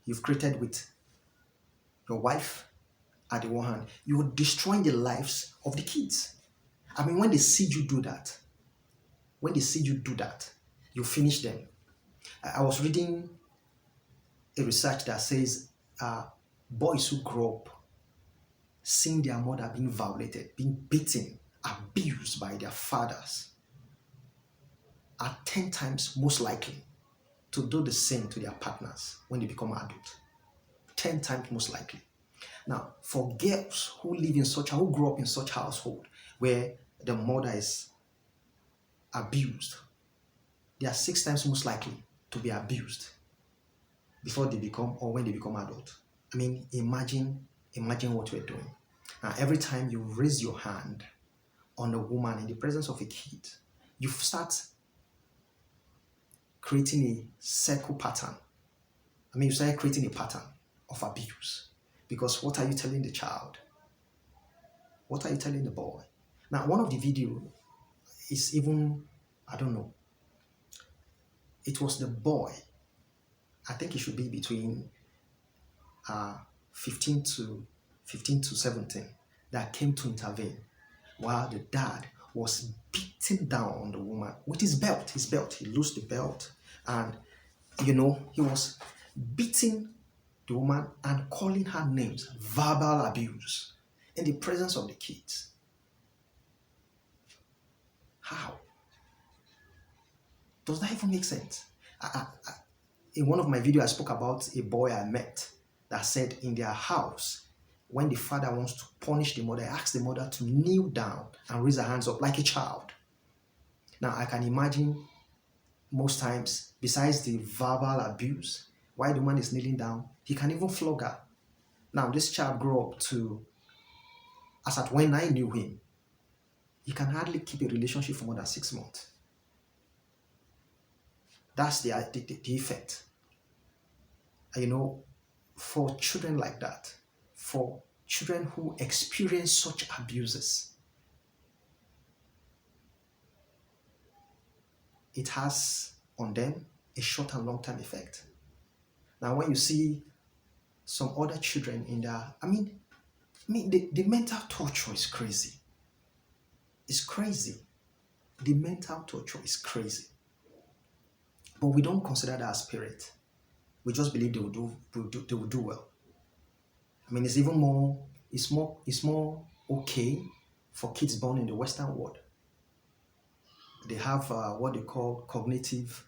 you've created with your wife at the one hand, you're destroying the lives of the kids. I mean, when they see you do that, you finish them. I was reading a research that says boys who grow up seeing their mother being violated, being beaten, abused by their fathers are 10 times most likely to do the same to their partners when they become adult. 10 times most likely. Now, for girls who grow up in such household where the mother is abused, they are 6 times most likely to be abused before they become or when they become adult. I mean, imagine what we're doing. Now, every time you raise your hand on a woman in the presence of a kid, you start creating a circle pattern. I mean, you start creating a pattern of abuse. Because what are you telling the child? What are you telling the boy? Now, one of the video is even, I don't know, it was the boy. I think it should be between uh, 15 to 17 that came to intervene while the dad was beating down on the woman with his belt. He loosed the belt, and he was beating the woman and calling her names, verbal abuse in the presence of the kids. How? Does that even make sense? In one of my videos, I spoke about a boy I met that said in their house, when the father wants to punish the mother, he asks the mother to kneel down and raise her hands up like a child. Now, I can imagine most times, besides the verbal abuse, while the man is kneeling down, he can even flog her. Now, this child grew up to, as at when I knew him, he can hardly keep a relationship for more than 6 months. That's the effect. For children like that, for children who experience such abuses, it has on them a short and long-term effect. Now, when you see some other children in their, the mental torture is crazy. It's crazy. The mental torture is crazy. But we don't consider that as spirit. We just believe they will do well. I mean, it's more okay for kids born in the Western world. They have what they call cognitive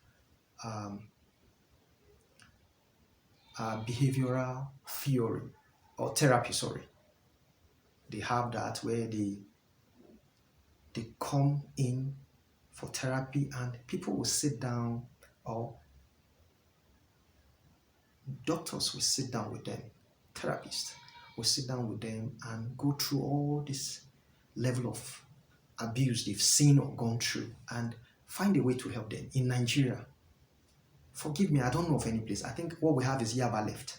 behavioral theory or therapy, sorry. They have that where they come in for therapy and people will sit down, or doctors will sit down with them, therapists will sit down with them and go through all this level of abuse they've seen or gone through and find a way to help them. In Nigeria, forgive me, I don't know of any place. I think what we have is Yaba left.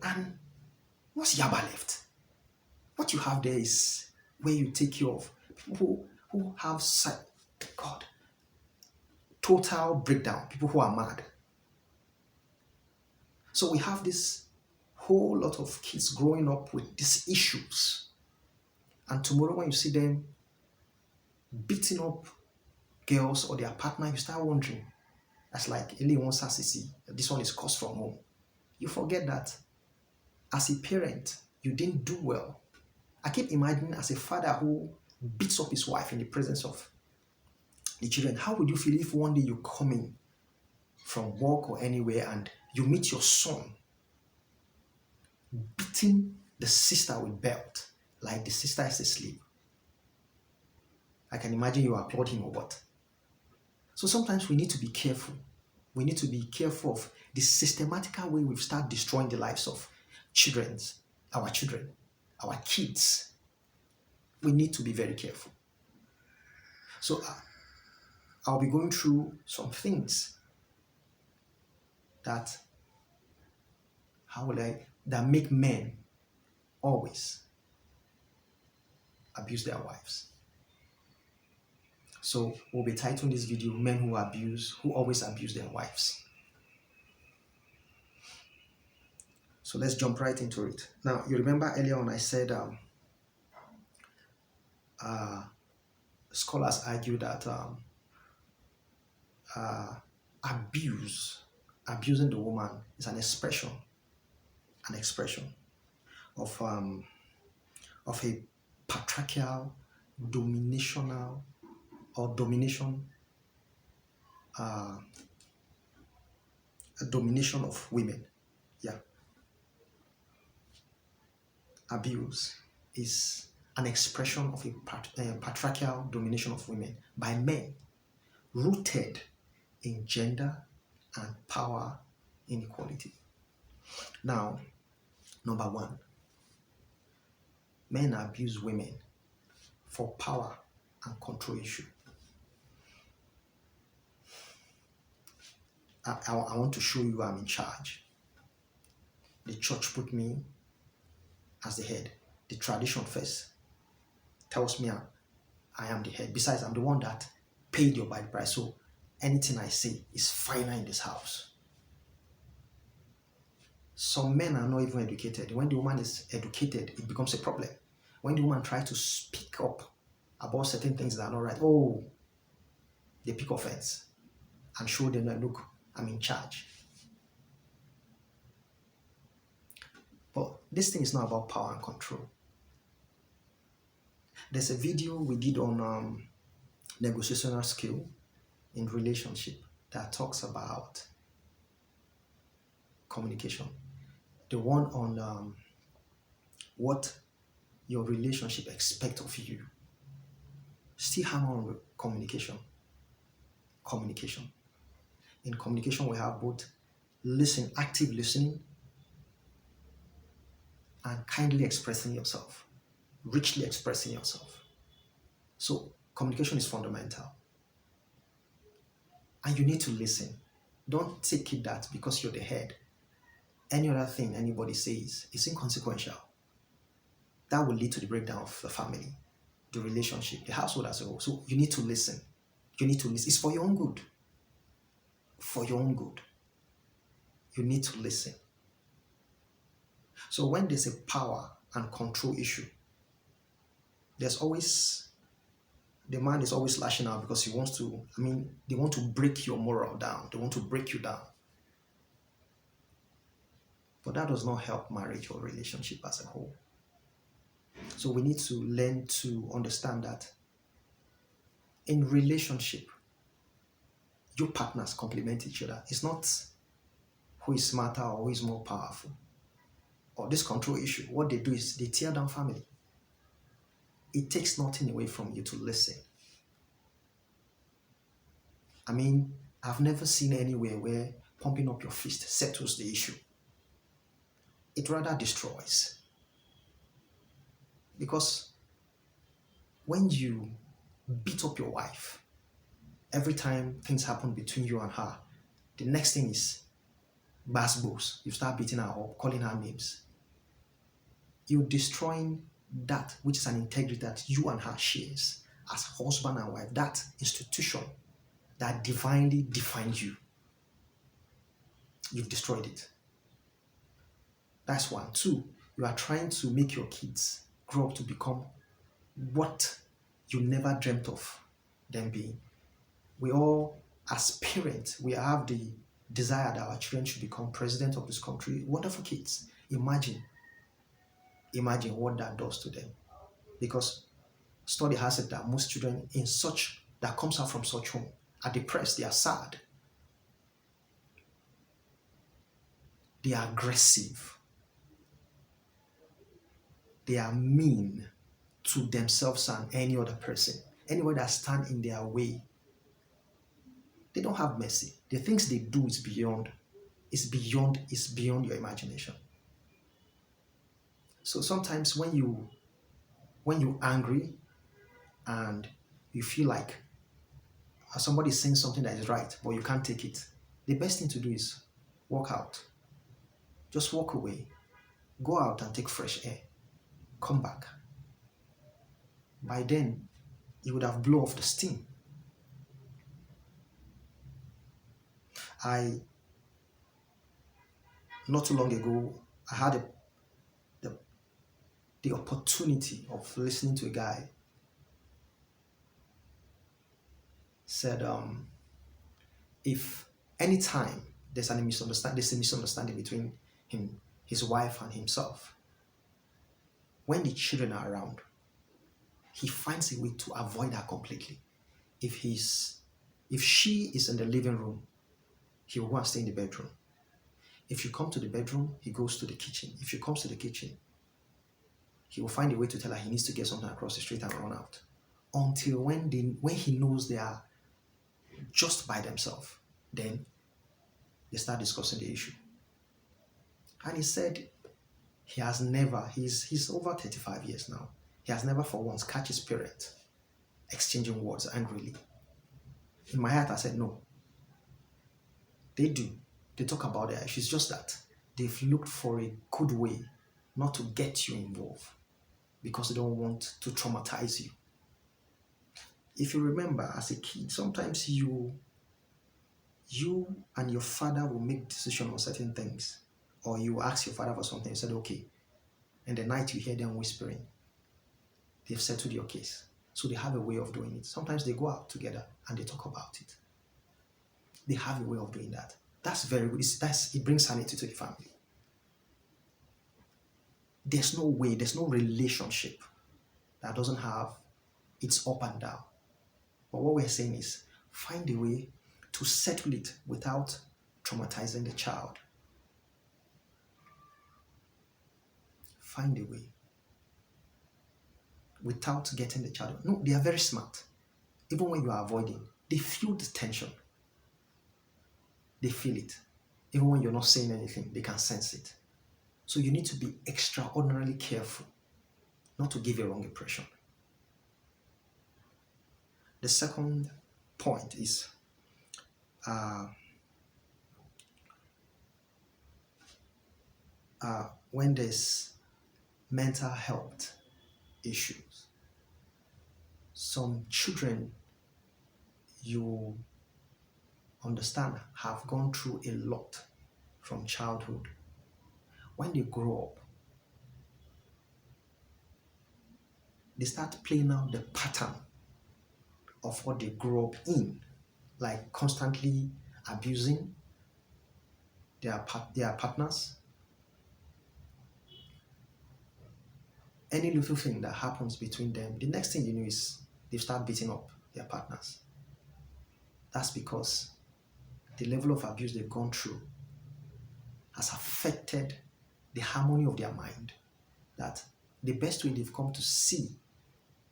And what's Yaba left? What you have there is where you take care of people who have total breakdown, people who are mad. So we have this whole lot of kids growing up with these issues. And tomorrow when you see them beating up girls or their partner, you start wondering, that's like this one is caused from home. You forget that as a parent, you didn't do well. I keep imagining as a father who beats up his wife in the presence of the children, how would you feel if one day you come in from work or anywhere and you meet your son beating the sister with belt, like the sister is asleep? I can imagine you applaud him or what. So sometimes we need to be careful. We need to be careful of the systematical way we've started destroying the lives of our kids. We need to be very careful. So I'll be going through some things that make men always abuse their wives. So we'll be titling this video Men Who Always Abuse Their Wives. So let's jump right into it. Now, you remember earlier on I said uh, scholars argue that uh, abusing the woman is an expression of a patriarchal, dominational, or domination, a domination of women. Yeah, abuse is an expression of a patriarchal domination of women by men rooted in gender and power inequality. Now, number one, men abuse women for power and control issue. I want to show you I'm in charge. The church put me as the head. The tradition first tells me I am the head. Besides, I'm the one that paid your bride price. So anything I say is final in this house. Some men are not even educated. When the woman is educated, it becomes a problem. When the woman tries to speak up about certain things that are not right, oh, they pick offense and show them that, look, I'm in charge. But this thing is not about power and control. There's a video we did on negotiational skill in relationship that talks about communication. The one on what your relationship expects of you. Still hammer on communication. Communication. In communication, we have both active listening, and kindly expressing yourself, richly expressing yourself. So communication is fundamental. And you need to listen. Don't take it that because you're the head, any other thing anybody says is inconsequential. That will lead to the breakdown of the family, the relationship, the household as a whole. So you need to listen. You need to listen. It's for your own good. For your own good. You need to listen. So when there's a power and control issue, the man is always lashing out because he wants to, they want to break your moral down. They want to break you down. But that does not help marriage or relationship as a whole. So we need to learn to understand that in relationship, your partners complement each other. It's not who is smarter or who is more powerful. Or this control issue, what they do is they tear down family. It takes nothing away from you to listen. I've never seen anywhere where pumping up your fist settles the issue. It rather destroys. Because when you beat up your wife, every time things happen between you and her, the next thing is basbos. You start beating her up, calling her names. You're destroying that which is an integrity that you and her shares as husband and wife, that institution that divinely defined you. You've destroyed it. That's one. Two, you are trying to make your kids grow up to become what you never dreamt of them being. We all, as parents, we have the desire that our children should become president of this country. Wonderful kids. Imagine what that does to them. Because study has it that most children that comes out from such home are depressed, they are sad, they are aggressive, they are mean to themselves and any other person. Anybody that stands in their way, they don't have mercy. The things they do is beyond your imagination. So sometimes when you're angry and you feel like somebody is saying something that is right, but you can't take it, the best thing to do is walk out. Just walk away. Go out and take fresh air. Come back. By then, you would have blown off the steam. Not too long ago, I had the, the opportunity of listening to a guy said, if anytime there's a misunderstanding between him, his wife, and himself, when the children are around, he finds a way to avoid her completely. If she is in the living room, he will go and stay in the bedroom. If you come to the bedroom, he goes to the kitchen. If she comes to the kitchen, he will find a way to tell her he needs to get something across the street and run out. Until when he knows they are just by themselves, then they start discussing the issue. And he said he's over 35 years now. He has never for once catch his parent exchanging words angrily. In my heart, I said, no. They do. They talk about their issues. Just that they've looked for a good way not to get you involved because they don't want to traumatize you. If you remember, as a kid, sometimes you and your father will make decisions on certain things, or you ask your father for something, you said, okay, and the night you hear them whispering, they've settled your case. So they have a way of doing it. Sometimes they go out together and they talk about it. They have a way of doing that. That's very good. It brings sanity to the family. There's no way, there's no relationship that doesn't have its up and down. But what we're saying is find a way to settle it without traumatizing the child. Find a way without getting the child. No, they are very smart. Even when you are avoiding, they feel the tension. They feel it. Even when you're not saying anything, they can sense it. So you need to be extraordinarily careful not to give a wrong impression. The second point is when there's mental health issues. Some children, you understand, have gone through a lot from childhood. When they grow up, they start playing out the pattern of what they grew up in, like constantly abusing their partners. Any little thing that happens between them, the next thing you know is they start beating up their partners. That's because the level of abuse they've gone through has affected the harmony of their mind, that the best way they've come to see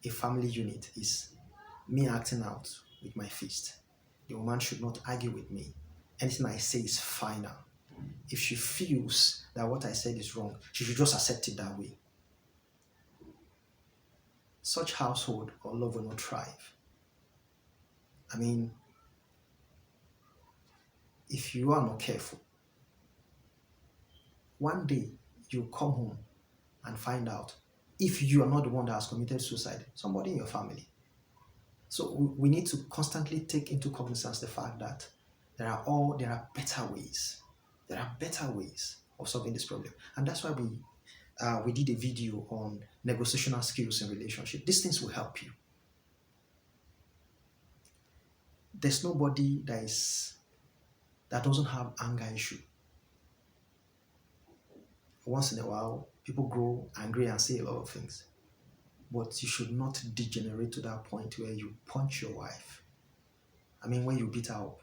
a family unit is me acting out with my fist. The woman should not argue with me. Anything I say is final. If she feels that what I said is wrong, she should just accept it that way. Such household or love will not thrive. I mean, if you are not careful, one day you come home and find out, if you are not the one that has committed suicide, somebody in your family. So we need to constantly take into cognizance the fact that there are better ways. There are better ways of solving this problem. And that's why we did a video on negotiational skills in relationship. These things will help you. There's nobody that doesn't have anger issue. Once in a while, people grow angry and say a lot of things. But you should not degenerate to that point where you punch your wife. I mean, when you beat her up.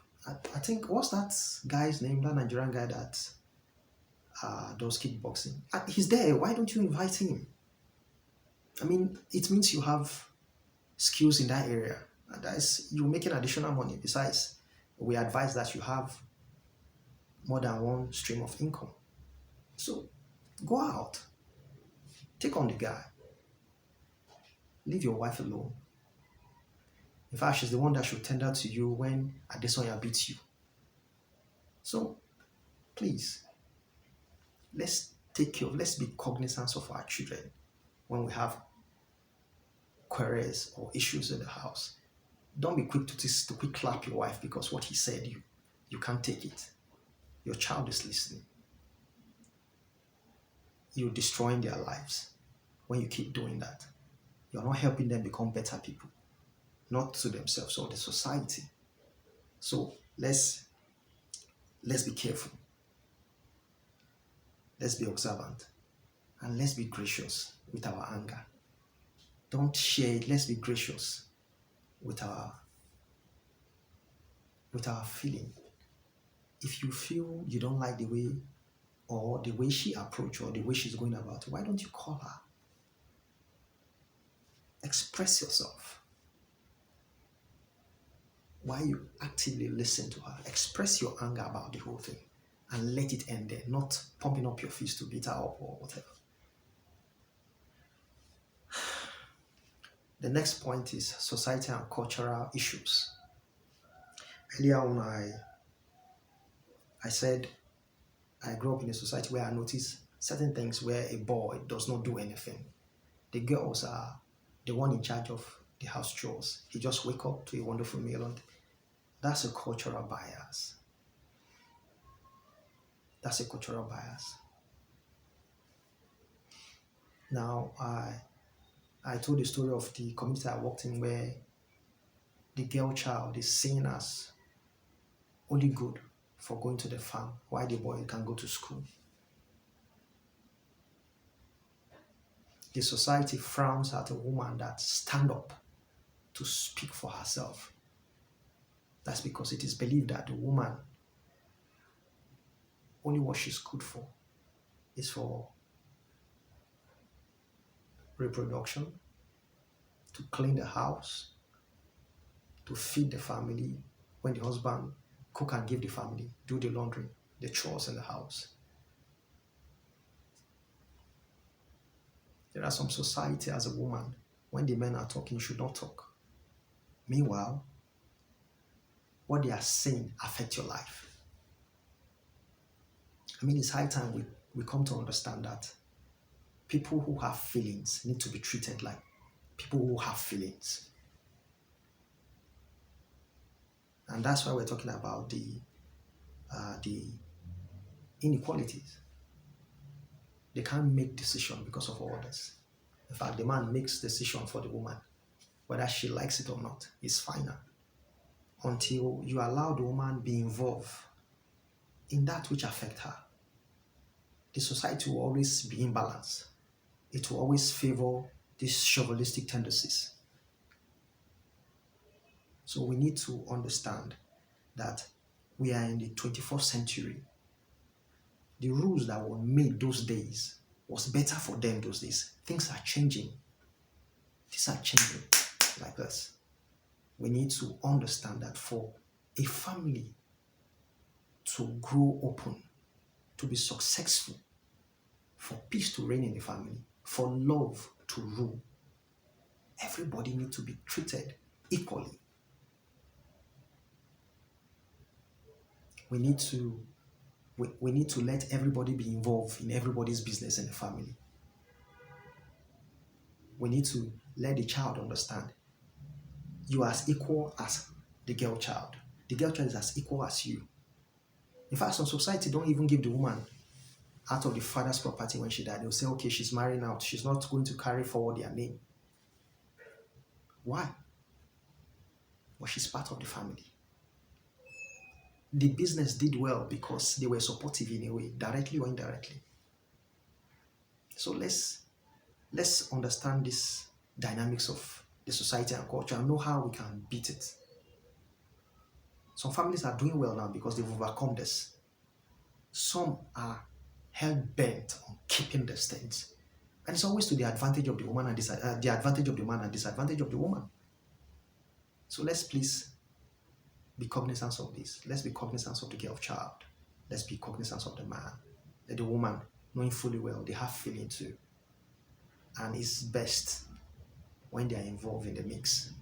I think, what's that guy's name? That Nigerian guy that does kickboxing. He's there. Why don't you invite him? I mean, it means you have skills in that area. And that is, you're making additional money. Besides, we advise that you have more than one stream of income. So, go out. Take on the guy. Leave your wife alone. In fact, she's the one that should tender to you when Adesonya beats you. So, please, let's be cognizant of our children when we have queries or issues in the house. Don't be quick to quick clap your wife because what he said, you can't take it. Your child is listening. you're destroying their lives when you keep doing that. You're not helping them become better people, not to themselves or the society. So let's be careful. Let's be observant. And let's be gracious with our anger. Don't share it. Let's be gracious with our feeling. If you feel you don't like the way or the way she approached or the way she's going about it, why don't you call her? Express yourself. Why you actively listen to her? Express your anger about the whole thing and let it end there, not pumping up your fist to beat her up or whatever. The next point is society and cultural issues. Earlier on, I said I grew up in a society where I noticed certain things where a boy does not do anything. The girls are the one in charge of the house chores. He just wake up to a wonderful meal. And that's a cultural bias. That's a cultural bias. Now, I told the story of the community I worked in where the girl child is seen as only good for going to the farm while the boy can go to school. The society frowns at a woman that stands up to speak for herself. That's because it is believed that the woman, only what she's good for is for reproduction, to clean the house, to feed the family when the husband cook and give the family, do the laundry, the chores in the house. There are some society as a woman, when the men are talking, you should not talk. Meanwhile, what they are saying affects your life. I mean, it's high time we come to understand that people who have feelings need to be treated like people who have feelings. And that's why we're talking about the inequalities. They can't make decisions because of others. In fact, the man makes decision for the woman, whether she likes it or not. It's final. Until you allow the woman be involved in that which affects her, the society will always be imbalanced. It will always favor these chauvinistic tendencies. So we need to understand that we are in the 21st century. The rules that were made those days was better for them those days. Things are changing. Things are changing like this. We need to understand that for a family to grow open, to be successful, for peace to reign in the family, for love to rule, everybody needs to be treated equally. We need to let everybody be involved in everybody's business in the family. We need to let the child understand you are as equal as the girl child. The girl child is as equal as you. In fact, some society don't even give the woman out of the father's property when she died. They'll say, okay, she's marrying out. She's not going to carry forward their name. Why? But she's part of the family. The business did well because they were supportive in a way, directly or indirectly. So let's understand this dynamics of the society and culture and know how we can beat it. Some families are doing well now because they've overcome this. Some are hell-bent on keeping these things. And it's always to the advantage of the woman and the advantage of the man and disadvantage of the woman. So let's please be cognizant of this. Let's be cognizant of the girl child. Let's be cognizant of the man. The woman, knowing fully well, they have feeling too. And it's best when they are involved in the mix.